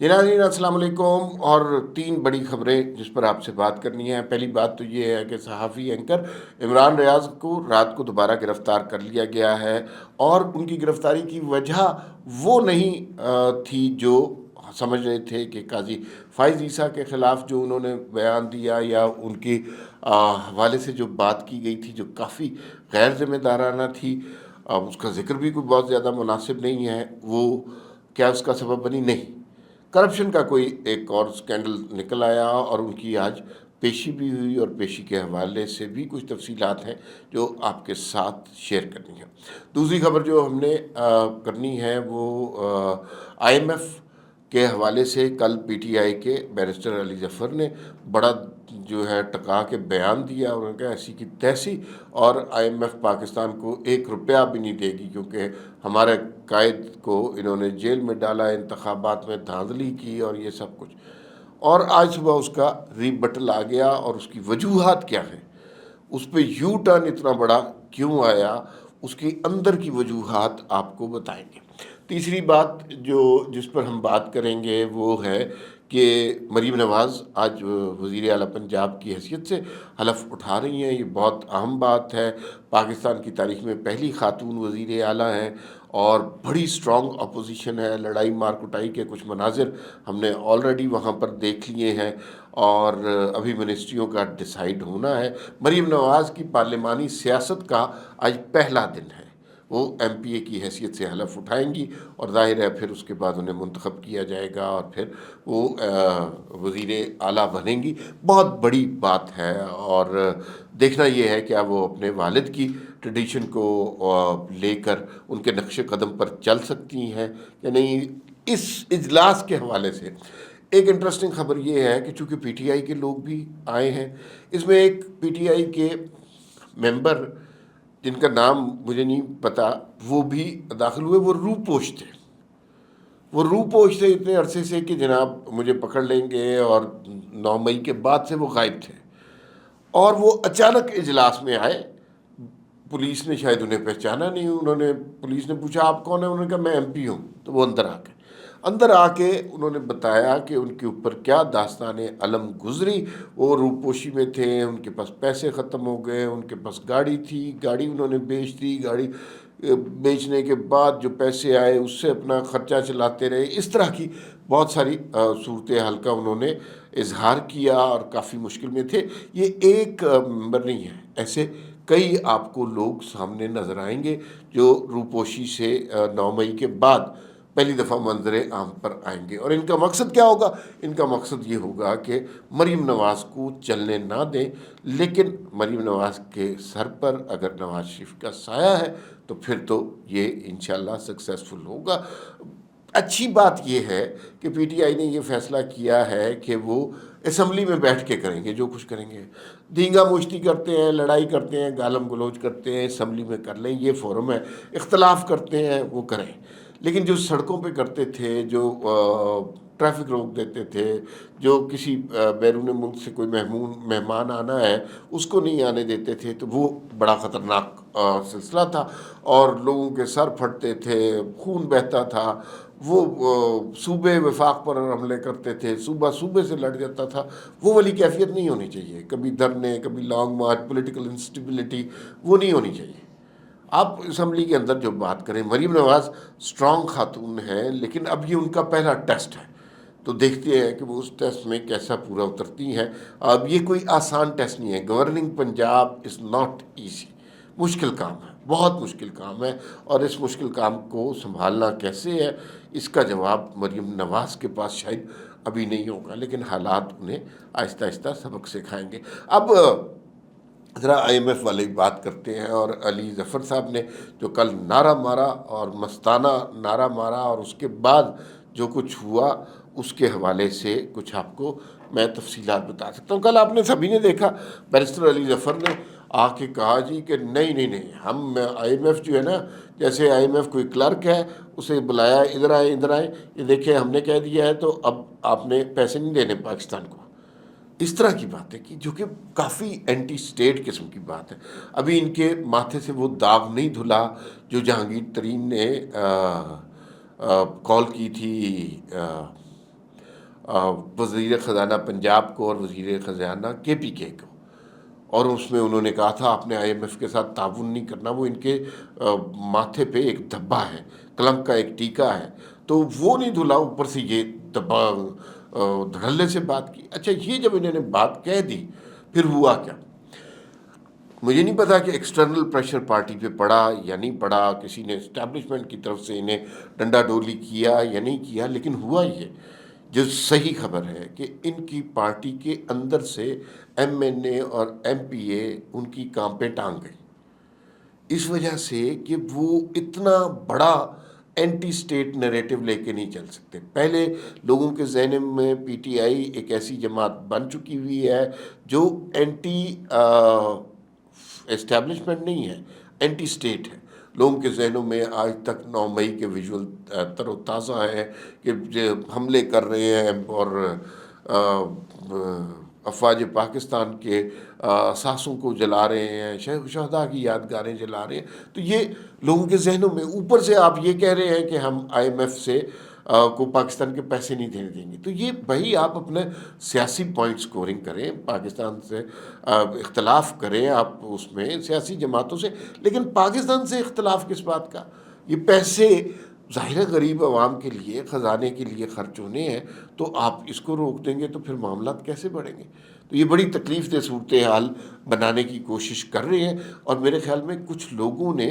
جی ناظرین السلام علیکم، اور تین بڑی خبریں جس پر آپ سے بات کرنی ہے۔ پہلی بات تو یہ ہے کہ صحافی اینکر عمران ریاض کو رات کو دوبارہ گرفتار کر لیا گیا ہے، اور ان کی گرفتاری کی وجہ وہ نہیں تھی جو سمجھ رہے تھے کہ قاضی فائز عیسیٰ کے خلاف جو انہوں نے بیان دیا یا ان کی حوالے سے جو بات کی گئی تھی جو کافی غیر ذمہ دارانہ تھی، اس کا ذکر بھی کوئی بہت زیادہ مناسب نہیں ہے، وہ کیا اس کا سبب بنی؟ نہیں، کرپشن کا کوئی ایک اور سکینڈل نکل آیا، اور ان کی آج پیشی بھی ہوئی، اور پیشی کے حوالے سے بھی کچھ تفصیلات ہیں جو آپ کے ساتھ شیئر کرنی ہے۔ دوسری خبر جو ہم نے کرنی ہے وہ آئی ایم ایف کے حوالے سے کل پی ٹی آئی کے بیرسٹر علی ظفر نے بڑا جو ہے ٹکا کے بیان دیا، اور انہوں نے کہا ایسی کی تیسی، اور آئی ایم ایف پاکستان کو 1 روپیہ بھی نہیں دے گی، کیونکہ ہمارے قائد کو انہوں نے جیل میں ڈالا، انتخابات میں دھاندلی کی اور یہ سب کچھ۔ اور آج صبح اس کا ری بٹل آ گیا، اور اس کی وجوہات کیا ہیں، اس پہ یو ٹرن اتنا بڑا کیوں آیا، اس کی اندر کی وجوہات آپ کو بتائیں گے۔ تیسری بات جس پر ہم بات کریں گے وہ ہے کہ مریم نواز آج وزیر اعلیٰ پنجاب کی حیثیت سے حلف اٹھا رہی ہیں۔ یہ بہت اہم بات ہے، پاکستان کی تاریخ میں پہلی خاتون وزیر اعلیٰ ہیں، اور بڑی سٹرونگ اپوزیشن ہے۔ لڑائی مار کٹائی کے کچھ مناظر ہم نے آلریڈی وہاں پر دیکھ لیے ہیں، اور ابھی منسٹریوں کا ڈیسائیڈ ہونا ہے۔ مریم نواز کی پارلیمانی سیاست کا آج پہلا دن ہے، وہ ایم پی اے کی حیثیت سے حلف اٹھائیں گی، اور ظاہر ہے پھر اس کے بعد انہیں منتخب کیا جائے گا، اور پھر وہ وزیر اعلیٰ بنیں گی۔ بہت بڑی بات ہے، اور دیکھنا یہ ہے کہ وہ اپنے والد کی ٹریڈیشن کو لے کر ان کے نقش قدم پر چل سکتی ہیں یا نہیں۔ اس اجلاس کے حوالے سے ایک انٹرسٹنگ خبر یہ ہے کہ چونکہ پی ٹی آئی کے لوگ بھی آئے ہیں، اس میں ایک پی ٹی آئی کے ممبر جن کا نام مجھے نہیں پتا وہ بھی داخل ہوئے، وہ روپوش تھے۔ وہ روپوش تھے اتنے عرصے سے کہ جناب مجھے پکڑ لیں گے، اور 9 مئی کے بعد سے وہ غائب تھے، اور وہ اچانک اجلاس میں آئے۔ پولیس نے شاید انہیں پہچانا نہیں، پولیس نے پوچھا آپ کون ہیں، انہوں نے کہا میں ایم پی ہوں، تو وہ اندر آ کے انہوں نے بتایا کہ ان کے اوپر کیا داستان علم گزری۔ وہ روپوشی میں تھے، ان کے پاس پیسے ختم ہو گئے، ان کے پاس گاڑی تھی، گاڑی انہوں نے بیچ دی، گاڑی بیچنے کے بعد جو پیسے آئے اس سے اپنا خرچہ چلاتے رہے۔ اس طرح کی بہت ساری صورتحال کا انہوں نے اظہار کیا، اور کافی مشکل میں تھے۔ یہ ایک ممبر نہیں ہے، ایسے کئی آپ کو لوگ سامنے نظر آئیں گے جو روپوشی سے 9 مئی کے بعد پہلی دفعہ منظر عام پر آئیں گے۔ اور ان کا مقصد کیا ہوگا؟ ان کا مقصد یہ ہوگا کہ مریم نواز کو چلنے نہ دیں، لیکن مریم نواز کے سر پر اگر نواز شریف کا سایہ ہے تو پھر تو یہ انشاءاللہ سکسیسفل ہوگا۔ اچھی بات یہ ہے کہ پی ٹی آئی نے یہ فیصلہ کیا ہے کہ وہ اسمبلی میں بیٹھ کے کریں گے، جو کچھ کریں گے۔ دینگا مشتی کرتے ہیں، لڑائی کرتے ہیں، گالم گلوچ کرتے ہیں، اسمبلی میں کر لیں، یہ فورم ہے۔ اختلاف کرتے ہیں وہ کریں، لیکن جو سڑکوں پہ کرتے تھے، جو ٹریفک روک دیتے تھے، جو کسی بیرون ملک سے کوئی مہمان آنا ہے اس کو نہیں آنے دیتے تھے، تو وہ بڑا خطرناک سلسلہ تھا، اور لوگوں کے سر پھٹتے تھے، خون بہتا تھا۔ وہ صوبے وفاق پر حملے کرتے تھے، صوبہ صوبے سے لڑ جاتا تھا۔ وہ والی کیفیت نہیں ہونی چاہیے، کبھی دھرنے، کبھی لانگ مارچ، پولیٹیکل انسٹیبلٹی، وہ نہیں ہونی چاہیے۔ آپ اسمبلی کے اندر جو بات کریں، مریم نواز سٹرونگ خاتون ہے، لیکن اب یہ ان کا پہلا ٹیسٹ ہے، تو دیکھتے ہیں کہ وہ اس ٹیسٹ میں کیسا پورا اترتی ہیں۔ اب یہ کوئی آسان ٹیسٹ نہیں ہے، governing Punjab is not easy, مشکل کام ہے، بہت مشکل کام ہے، اور اس مشکل کام کو سنبھالنا کیسے ہے، اس کا جواب مریم نواز کے پاس شاید ابھی نہیں ہوگا، لیکن حالات انہیں آہستہ آہستہ سبق سکھائیں گے۔ اب ذرا آئی ایم ایف والے بات کرتے ہیں، اور علی ظفر صاحب نے جو کل نعرہ مارا، اور مستانہ نعرہ مارا، اور اس کے بعد جو کچھ ہوا اس کے حوالے سے کچھ آپ کو میں تفصیلات بتا سکتا ہوں۔ کل آپ نے سبھی نے دیکھا، بیرسٹر علی ظفر نے آ کے کہا جی کہ نہیں نہیں نہیں، ہم آئی ایم ایف جو ہے نا، جیسے آئی ایم ایف کوئی کلرک ہے، اسے بلایا ادھر آئے ادھر آئے، یہ دیکھیں ہم نے کہہ دیا ہے تو اب آپ نے پیسے نہیں دینے پاکستان کو۔ اس طرح کی باتیں کی جو کہ کافی اینٹی سٹیٹ قسم کی بات ہے۔ ابھی ان کے ماتھے سے وہ داغ نہیں دھلا جو جہانگیر ترین نے کال کی تھی وزیر خزانہ پنجاب کو اور وزیر خزانہ KPK کو، اور اس میں انہوں نے کہا تھا آپ نے IMF کے ساتھ تعاون نہیں کرنا، وہ ان کے ماتھے پہ ایک دھبا ہے، کلنک کا ایک ٹیکا ہے، تو وہ نہیں دھلا، اوپر سے یہ دھبا دھڑلے سے بات کی۔ اچھا، یہ جب انہوں نے بات کہہ دی پھر ہوا کیا؟ مجھے نہیں پتا کہ ایکسٹرنل پریشر پارٹی پہ پڑا یا نہیں پڑا، کسی نے اسٹیبلشمنٹ کی طرف سے انہیں ڈنڈا ڈولی کیا یا نہیں کیا، لیکن ہوا یہ جو صحیح خبر ہے کہ ان کی پارٹی کے اندر سے MNA اور MPA ان کی کام پہ ٹانگ گئی، اس وجہ سے کہ وہ اتنا بڑا اینٹی اسٹیٹ نیریٹو لے کے نہیں چل سکتے۔ پہلے لوگوں کے ذہن میں PTI ایک ایسی جماعت بن چکی ہوئی ہے جو اینٹی اسٹیبلشمنٹ نہیں ہے، اینٹی اسٹیٹ ہے۔ لوگوں کے ذہنوں میں آج تک 9 مئی کے ویژول تر و تازہ ہیں کہ حملے کر رہے ہیں اور افواج پاکستان کے ساسوں کو جلا رہے ہیں، شہداء کی یادگاریں جلا رہے ہیں، تو یہ لوگوں کے ذہنوں میں، اوپر سے آپ یہ کہہ رہے ہیں کہ ہم IMF سے کو پاکستان کے پیسے نہیں دینے دیں گے، تو یہ بھائی آپ اپنے سیاسی پوائنٹ سکورنگ کریں، پاکستان سے اختلاف کریں آپ اس میں سیاسی جماعتوں سے، لیکن پاکستان سے اختلاف کس بات کا؟ یہ پیسے ظاہر ہے غریب عوام کے لیے، خزانے کے لیے خرچ ہونے ہیں، تو آپ اس کو روک دیں گے تو پھر معاملات کیسے بڑھیں گے؟ تو یہ بڑی تکلیف دہ صورتحال بنانے کی کوشش کر رہے ہیں، اور میرے خیال میں کچھ لوگوں نے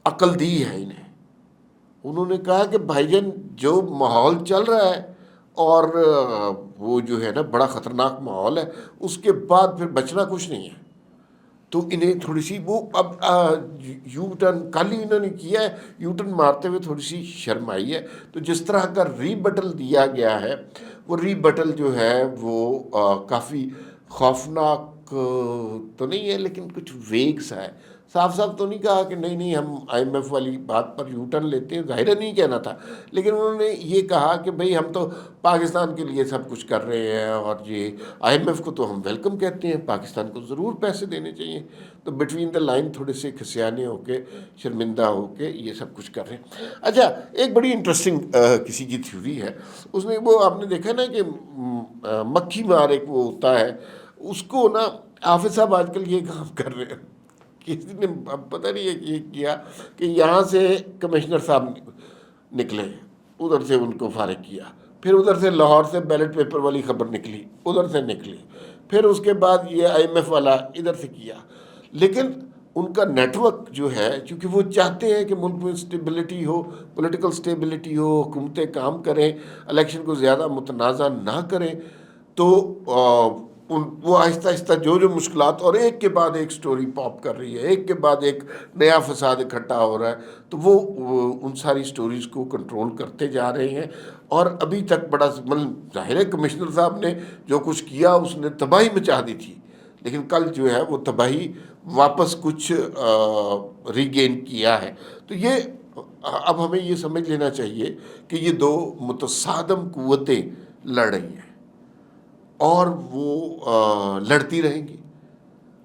عقل دی ہے انہیں۔ انہوں نے کہا کہ بھائی جان جو ماحول چل رہا ہے اور وہ جو ہے نا بڑا خطرناک ماحول ہے، اس کے بعد پھر بچنا کچھ نہیں ہے، تو انہیں تھوڑی سی وہ اب یو ٹرن کل ہی انہوں نے کیا ہے، یو ٹرن مارتے ہوئے تھوڑی سی شرم آئی ہے۔ تو جس طرح کا ری بٹل دیا گیا ہے، وہ ری بٹل جو ہے وہ کافی خوفناک تو نہیں ہے، لیکن کچھ ویگ سا ہے۔ صاف صاف تو نہیں کہا کہ نہیں ہم IMF والی بات پر یو ٹرن لیتے ہیں، ظاہر نہیں کہنا تھا، لیکن انہوں نے یہ کہا کہ بھئی ہم تو پاکستان کے لیے سب کچھ کر رہے ہیں، اور یہ IMF کو تو ہم ویلکم کہتے ہیں، پاکستان کو ضرور پیسے دینے چاہیے۔ تو بٹوین دا لائن تھوڑے سے کھسیانے ہو کے، شرمندہ ہو کے یہ سب کچھ کر رہے ہیں۔ اچھا، ایک بڑی انٹرسٹنگ کسی کی تھیوری ہے، اس میں وہ آپ نے دیکھا نا کہ مکھی مار ایک وہ ہوتا ہے، اس کو نا حافظ صاحب آج کل یہ کام کر رہے ہیں، کسی نے پتہ نہیں ہے یہ کیا کہ یہاں سے کمشنر صاحب نکلے، ادھر سے ان کو فارغ کیا، پھر ادھر سے لاہور سے بیلٹ پیپر والی خبر نکلی، ادھر سے نکلی، پھر اس کے بعد یہ IMF والا ادھر سے کیا، لیکن ان کا نیٹ ورک جو ہے، چونکہ وہ چاہتے ہیں کہ ملک میں سٹیبلٹی ہو، پولیٹیکل سٹیبلٹی ہو، حکومتیں کام کریں، الیکشن کو زیادہ متنازع نہ کریں، تو وہ آہستہ آہستہ جو مشکلات، اور ایک کے بعد ایک سٹوری پاپ کر رہی ہے، ایک کے بعد ایک نیا فساد اکٹھا ہو رہا ہے، تو وہ ان ساری سٹوریز کو کنٹرول کرتے جا رہے ہیں، اور ابھی تک بڑا ظاہر ہے کمشنر صاحب نے جو کچھ کیا اس نے تباہی مچا دی تھی، لیکن کل جو ہے وہ تباہی واپس کچھ ری گین کیا ہے۔ تو یہ اب ہمیں یہ سمجھ لینا چاہیے کہ یہ دو متصادم قوتیں لڑ رہی ہیں، اور وہ لڑتی رہیں گی،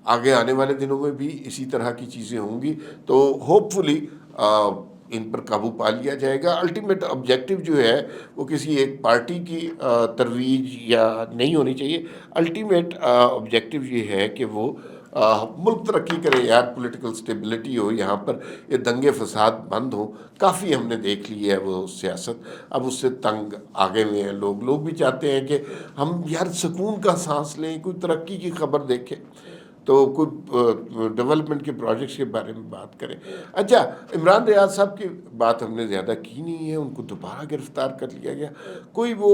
آگے آنے والے دنوں میں بھی اسی طرح کی چیزیں ہوں گی، تو ہوپ فلی ان پر قابو پا لیا جائے گا۔ الٹیمیٹ آبجیکٹو جو ہے وہ کسی ایک پارٹی کی ترویج یا نہیں ہونی چاہیے، الٹیمیٹ آبجیکٹو یہ ہے کہ وہ ملک ترقی کرے یار، پولیٹیکل سٹیبلٹی ہو یہاں پر، یہ دنگے فساد بند ہو۔ کافی ہم نے دیکھ لی ہے وہ سیاست، اب اس سے تنگ آگے ہوئے ہیں لوگ بھی چاہتے ہیں کہ ہم یار سکون کا سانس لیں، کوئی ترقی کی خبر دیکھیں، تو کوئی ڈیولپمنٹ کے پروجیکٹس کے بارے میں بات کریں۔ اچھا، عمران ریاض صاحب کی بات ہم نے زیادہ کی نہیں ہے، ان کو دوبارہ گرفتار کر لیا گیا، کوئی وہ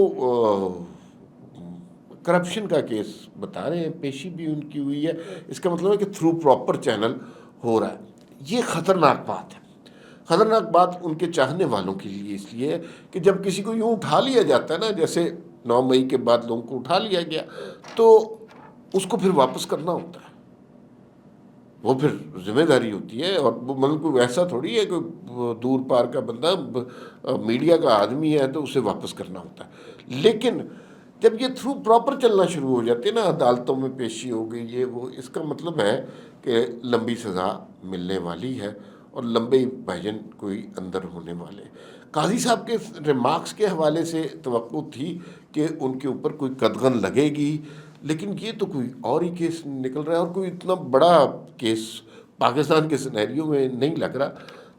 کرپشن کا کیس بتا رہے ہیں، پیشی بھی ان کی ہوئی ہے، اس کا مطلب ہے کہ تھرو پراپر چینل ہو رہا ہے۔ یہ خطرناک بات ہے، خطرناک بات ان کے چاہنے والوں کے لیے اس لیے کہ جب کسی کو یوں اٹھا لیا جاتا ہے نا، جیسے 9 مئی کے بعد لوگوں کو اٹھا لیا گیا، تو اس کو پھر واپس کرنا ہوتا ہے، وہ پھر ذمہ داری ہوتی ہے، اور وہ مطلب کوئی ایسا تھوڑی ہے کہ دور پار کا بندہ میڈیا کا آدمی ہے تو اسے واپس کرنا ہوتا ہے۔ لیکن جب یہ تھرو پراپر چلنا شروع ہو جاتے ہیں نا، عدالتوں میں پیشی ہو گئی، یہ وہ، اس کا مطلب ہے کہ لمبی سزا ملنے والی ہے، اور لمبے بھجن کوئی اندر ہونے والے۔ قاضی صاحب کے ریمارکس کے حوالے سے توقع تھی کہ ان کے اوپر کوئی قدغن لگے گی، لیکن یہ تو کوئی اور ہی کیس نکل رہا ہے، اور کوئی اتنا بڑا کیس پاکستان کے سینیریو میں نہیں لگ رہا۔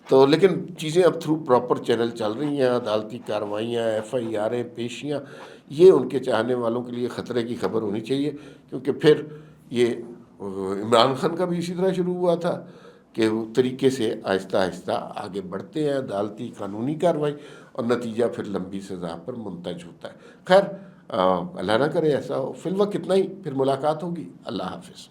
تو لیکن چیزیں اب تھرو پراپر چینل چل رہی ہیں، عدالتی کارروائیاں، ایف آئی آریں، پیشیاں، یہ ان کے چاہنے والوں کے لیے خطرے کی خبر ہونی چاہیے، کیونکہ پھر یہ عمران خان کا بھی اسی طرح شروع ہوا تھا کہ وہ طریقے سے آہستہ آہستہ آگے بڑھتے ہیں عدالتی قانونی کارروائی، اور نتیجہ پھر لمبی سزا پر منتج ہوتا ہے۔ خیر اللہ نہ کرے ایسا ہو۔ فی الوقت اتنا ہی، پھر ملاقات ہوگی۔ اللہ حافظ۔